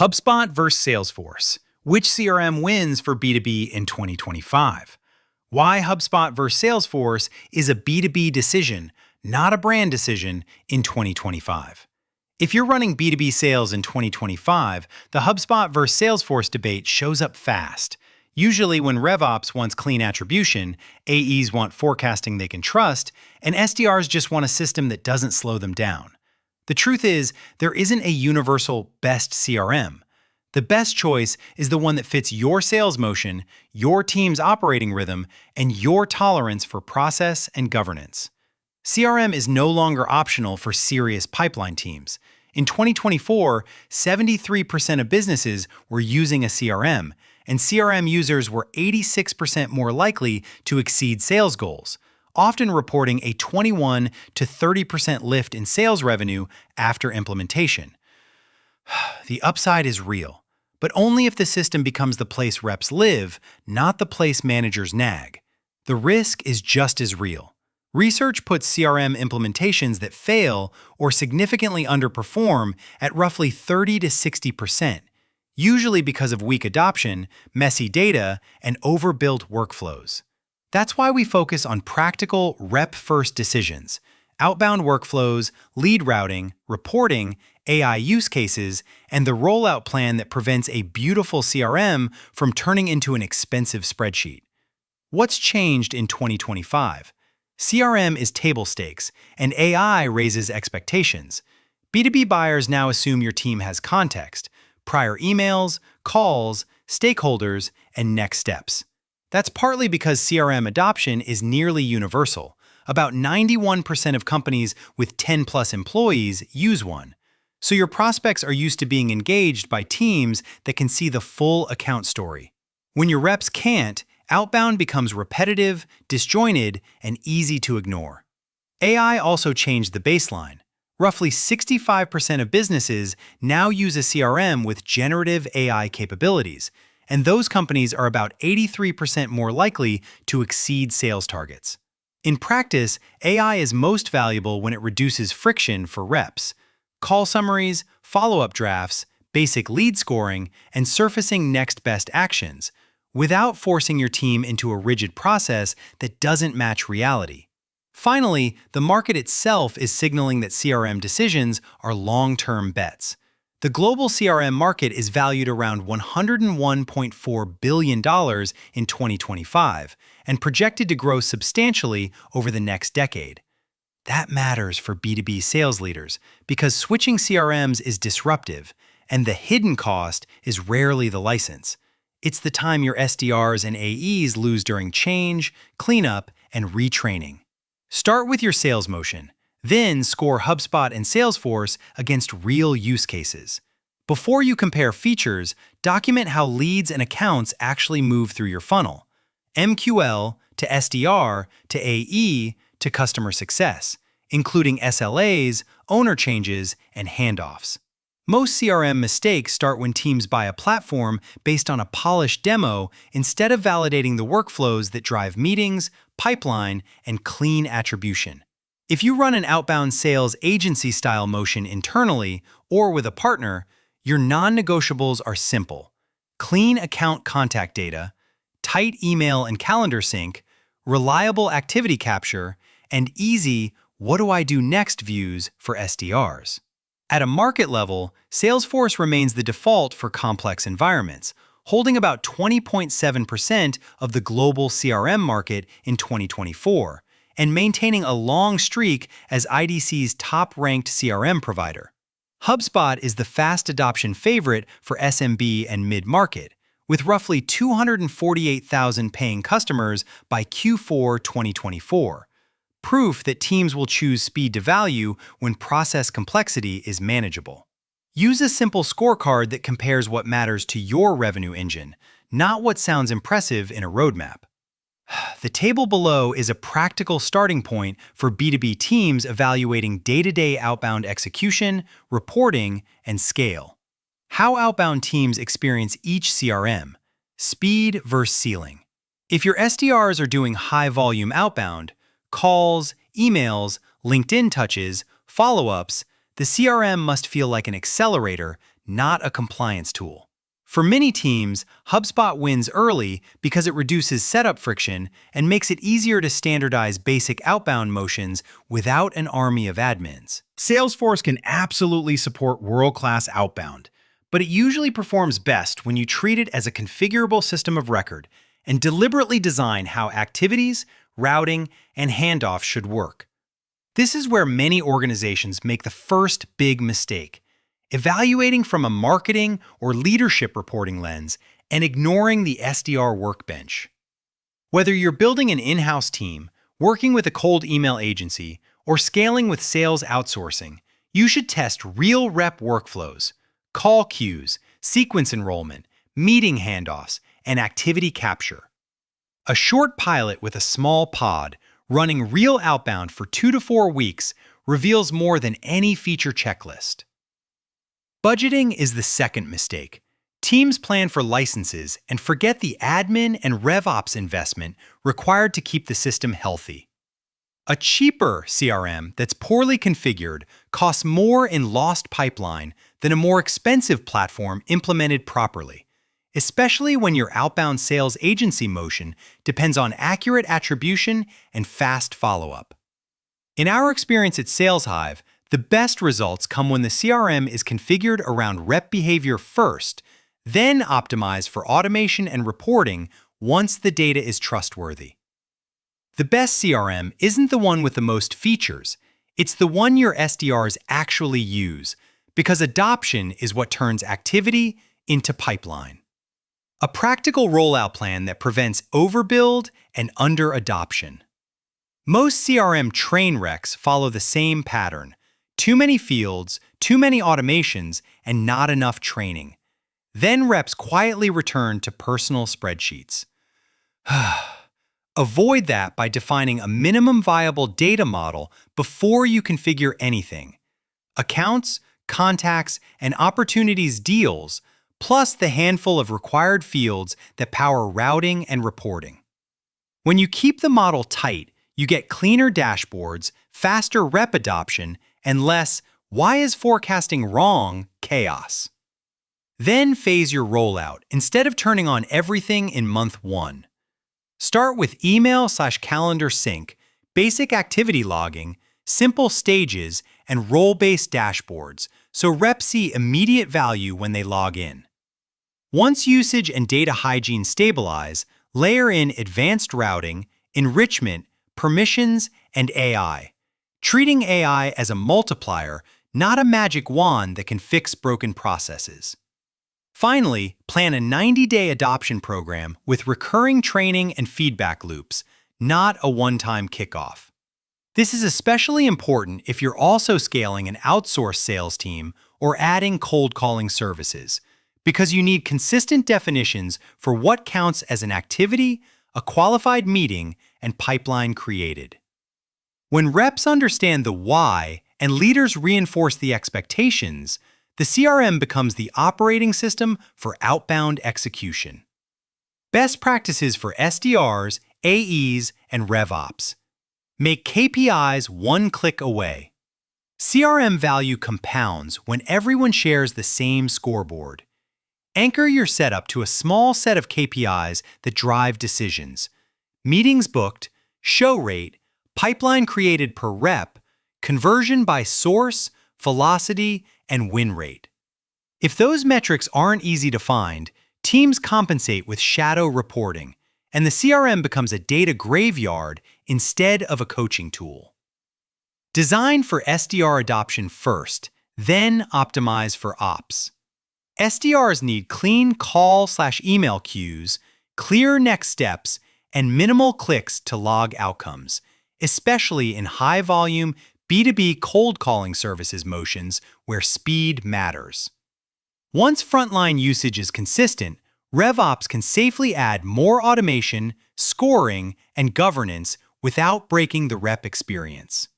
HubSpot versus Salesforce. Which CRM wins for B2B in 2025? Why HubSpot versus Salesforce is a B2B decision, not a brand decision, in 2025. If you're running B2B sales in 2025, the HubSpot versus Salesforce debate shows up fast. Usually when RevOps wants clean attribution, AEs want forecasting they can trust, and SDRs just want a system that doesn't slow them down. The truth is, there isn't a universal best CRM. The best choice is the one that fits your sales motion, your team's operating rhythm, and your tolerance for process and governance. CRM is no longer optional for serious pipeline teams. In 2024, 73% of businesses were using a CRM, and CRM users were 86% more likely to exceed sales goals, often reporting a 21 to 30% lift in sales revenue after implementation. The upside is real, but only if the system becomes the place reps live, not the place managers nag. The risk is just as real. Research puts CRM implementations that fail or significantly underperform at roughly 30 to 60%, usually because of weak adoption, messy data, and overbuilt workflows. That's why we focus on practical, rep-first decisions, outbound workflows, lead routing, reporting, AI use cases, and the rollout plan that prevents a beautiful CRM from turning into an expensive spreadsheet. What's changed in 2025? CRM is table stakes, and AI raises expectations. B2B buyers now assume your team has context, prior emails, calls, stakeholders, and next steps. That's partly because CRM adoption is nearly universal. About 91% of companies with 10+ employees use one. So your prospects are used to being engaged by teams that can see the full account story. When your reps can't, outbound becomes repetitive, disjointed, and easy to ignore. AI also changed the baseline. Roughly 65% of businesses now use a CRM with generative AI capabilities, and those companies are about 83% more likely to exceed sales targets. In practice, AI is most valuable when it reduces friction for reps. Call summaries, follow-up drafts, basic lead scoring, and surfacing next best actions, without forcing your team into a rigid process that doesn't match reality. Finally, the market itself is signaling that CRM decisions are long-term bets. The global CRM market is valued around $101.4 billion in 2025 and projected to grow substantially over the next decade. That matters for B2B sales leaders because switching CRMs is disruptive, and the hidden cost is rarely the license. It's the time your SDRs and AEs lose during change, cleanup, and retraining. Start with your sales motion. Then score HubSpot and Salesforce against real use cases. Before you compare features, document how leads and accounts actually move through your funnel. MQL to SDR to AE to customer success, including SLAs, owner changes, and handoffs. Most CRM mistakes start when teams buy a platform based on a polished demo instead of validating the workflows that drive meetings, pipeline, and clean attribution. If you run an outbound sales agency-style motion internally or with a partner, your non-negotiables are simple: clean account contact data, tight email and calendar sync, reliable activity capture, and easy "what do I do next" views for SDRs. At a market level, Salesforce remains the default for complex environments, holding about 20.7% of the global CRM market in 2024, and maintaining a long streak as IDC's top-ranked CRM provider. HubSpot is the fast adoption favorite for SMB and mid-market, with roughly 248,000 paying customers by Q4 2024. Proof that teams will choose speed to value when process complexity is manageable. Use a simple scorecard that compares what matters to your revenue engine, not what sounds impressive in a roadmap. The table below is a practical starting point for B2B teams evaluating day-to-day outbound execution, reporting, and scale. How outbound teams experience each CRM. Speed versus ceiling. If your SDRs are doing high-volume outbound, calls, emails, LinkedIn touches, follow-ups, the CRM must feel like an accelerator, not a compliance tool. For many teams, HubSpot wins early because it reduces setup friction and makes it easier to standardize basic outbound motions without an army of admins. Salesforce can absolutely support world-class outbound, but it usually performs best when you treat it as a configurable system of record and deliberately design how activities, routing, and handoffs should work. This is where many organizations make the first big mistake, evaluating from a marketing or leadership reporting lens and ignoring the SDR workbench. Whether you're building an in-house team, working with a cold email agency, or scaling with sales outsourcing, you should test real rep workflows, call queues, sequence enrollment, meeting handoffs, and activity capture. A short pilot with a small pod running real outbound for 2 to 4 weeks reveals more than any feature checklist. Budgeting is the second mistake. Teams plan for licenses and forget the admin and RevOps investment required to keep the system healthy. A cheaper CRM that's poorly configured costs more in lost pipeline than a more expensive platform implemented properly, especially when your outbound sales agency motion depends on accurate attribution and fast follow-up. In our experience at SalesHive, the best results come when the CRM is configured around rep behavior first, then optimized for automation and reporting once the data is trustworthy. The best CRM isn't the one with the most features, it's the one your SDRs actually use, because adoption is what turns activity into pipeline. A practical rollout plan that prevents overbuild and under-adoption. Most CRM train wrecks follow the same pattern. Too many fields, too many automations, and not enough training. Then reps quietly return to personal spreadsheets. Avoid that by defining a minimum viable data model before you configure anything. Accounts, contacts, and opportunities deals, plus the handful of required fields that power routing and reporting. When you keep the model tight, you get cleaner dashboards, faster rep adoption, and less "why is forecasting wrong" chaos. Then phase your rollout instead of turning on everything in month 1. Start with email/calendar sync, basic activity logging, simple stages, and role-based dashboards so reps see immediate value when they log in. Once usage and data hygiene stabilize, layer in advanced routing, enrichment, permissions, and AI. Treating AI as a multiplier, not a magic wand that can fix broken processes. Finally, plan a 90-day adoption program with recurring training and feedback loops, not a one-time kickoff. This is especially important if you're also scaling an outsourced sales team or adding cold calling services, because you need consistent definitions for what counts as an activity, a qualified meeting, and pipeline created. When reps understand the why and leaders reinforce the expectations, the CRM becomes the operating system for outbound execution. Best practices for SDRs, AEs, and RevOps. Make KPIs one click away. CRM value compounds when everyone shares the same scoreboard. Anchor your setup to a small set of KPIs that drive decisions. Meetings booked, show rate, pipeline created per rep, conversion by source, velocity, and win rate. If those metrics aren't easy to find, teams compensate with shadow reporting, and the CRM becomes a data graveyard instead of a coaching tool. Design for SDR adoption first, then optimize for ops. SDRs need clean call/email queues, clear next steps, and minimal clicks to log outcomes, especially in high-volume B2B cold calling services motions where speed matters. Once frontline usage is consistent, RevOps can safely add more automation, scoring, and governance without breaking the rep experience.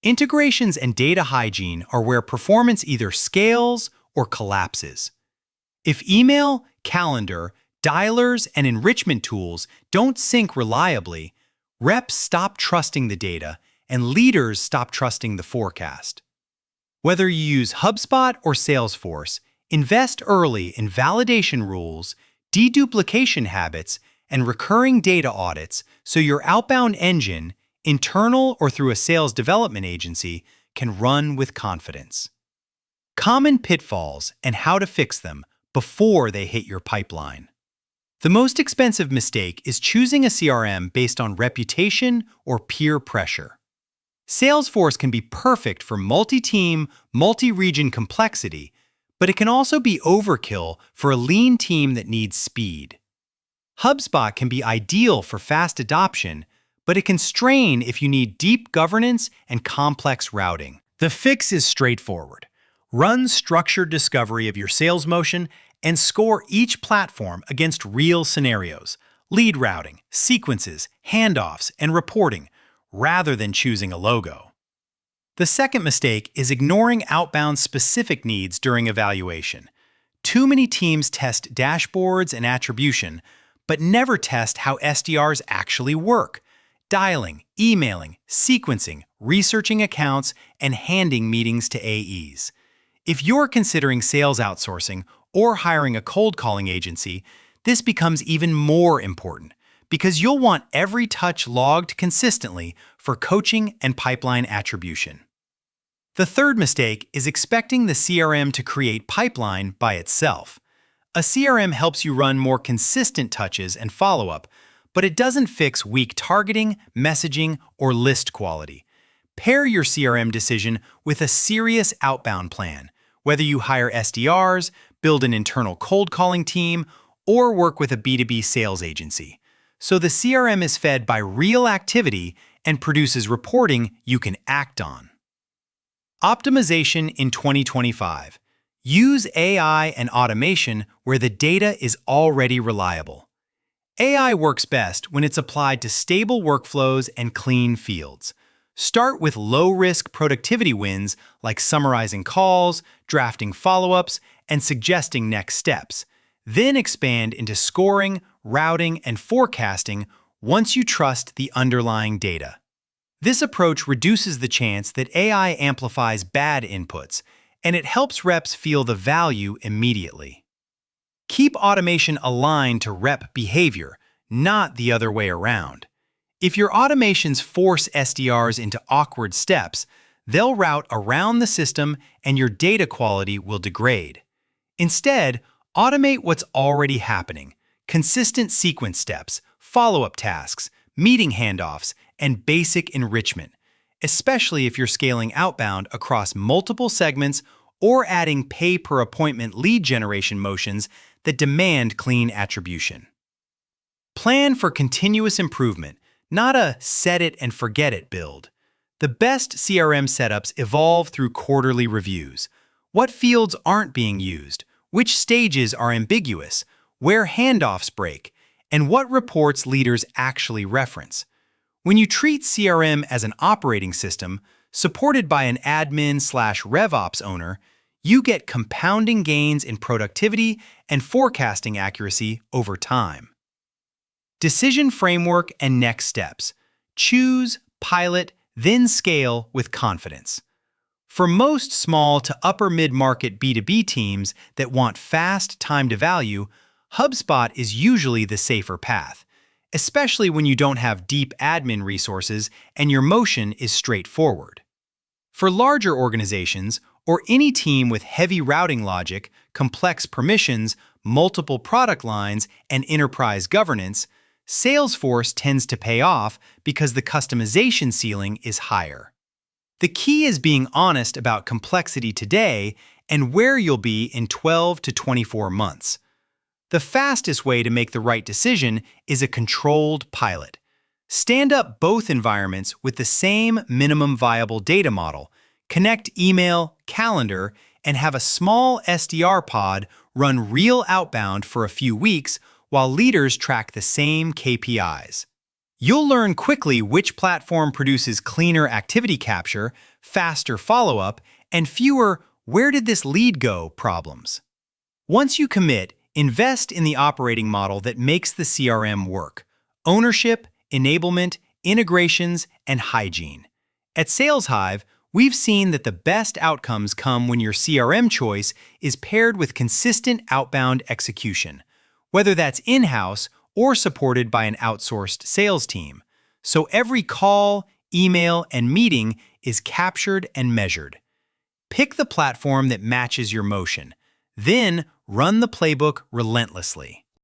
Integrations and data hygiene are where performance either scales or collapses. If email, calendar, dialers, and enrichment tools don't sync reliably, reps stop trusting the data and leaders stop trusting the forecast. Whether you use HubSpot or Salesforce, Invest early in validation rules, deduplication habits, and recurring data audits so your outbound engine, internal or through a sales development agency, can run with confidence. Common pitfalls and how to fix them before they hit your pipeline. The most expensive mistake is choosing a CRM based on reputation or peer pressure. Salesforce can be perfect for multi-team, multi-region complexity, but it can also be overkill for a lean team that needs speed. HubSpot can be ideal for fast adoption, but it can strain if you need deep governance and complex routing. The fix is straightforward. Run structured discovery of your sales motion and score each platform against real scenarios, lead routing, sequences, handoffs, and reporting, rather than choosing a logo. The second mistake is ignoring outbound specific needs during evaluation. Too many teams test dashboards and attribution, but never test how SDRs actually work: dialing, emailing, sequencing, researching accounts, and handing meetings to AEs. If you're considering sales outsourcing or hiring a cold calling agency, this becomes even more important because you'll want every touch logged consistently for coaching and pipeline attribution. The third mistake is expecting the CRM to create pipeline by itself. A CRM helps you run more consistent touches and follow-up, but it doesn't fix weak targeting, messaging, or list quality. Pair your CRM decision with a serious outbound plan, whether you hire SDRs, build an internal cold calling team, or work with a B2B sales agency. So the CRM is fed by real activity and produces reporting you can act on. Optimization in 2025. Use AI and automation where the data is already reliable. AI works best when it's applied to stable workflows and clean fields. Start with low-risk productivity wins like summarizing calls, drafting follow-ups, and suggesting next steps. Then expand into scoring, routing, and forecasting once you trust the underlying data. This approach reduces the chance that AI amplifies bad inputs, and it helps reps feel the value immediately. Keep automation aligned to rep behavior, not the other way around. If your automations force SDRs into awkward steps, they'll route around the system and your data quality will degrade. Instead, automate what's already happening: consistent sequence steps, follow-up tasks, meeting handoffs, and basic enrichment, especially if you're scaling outbound across multiple segments or adding pay-per-appointment lead generation motions that demand clean attribution. Plan for continuous improvement, not a set-it-and-forget-it build. The best CRM setups evolve through quarterly reviews. What fields aren't being used? Which stages are ambiguous? Where handoffs break? And what reports leaders actually reference? When you treat CRM as an operating system, supported by an admin/RevOps owner, you get compounding gains in productivity and forecasting accuracy over time. Decision framework and next steps. Choose, pilot, then scale with confidence. For most small to upper mid-market B2B teams that want fast time to value, HubSpot is usually the safer path, especially when you don't have deep admin resources and your motion is straightforward. For larger organizations, or any team with heavy routing logic, complex permissions, multiple product lines, and enterprise governance, Salesforce tends to pay off because the customization ceiling is higher. The key is being honest about complexity today and where you'll be in 12 to 24 months. The fastest way to make the right decision is a controlled pilot. Stand up both environments with the same minimum viable data model, connect email, calendar, and have a small SDR pod run real outbound for a few weeks while leaders track the same KPIs. You'll learn quickly which platform produces cleaner activity capture, faster follow-up, and fewer "where did this lead go" problems. Once you commit, invest in the operating model that makes the CRM work: ownership, enablement, integrations, and hygiene. At SalesHive, We've seen that the best outcomes come when your CRM choice is paired with consistent outbound execution, whether that's in-house or supported by an outsourced sales team. So every call, email, and meeting is captured and measured. Pick the platform that matches your motion. Then run the playbook relentlessly.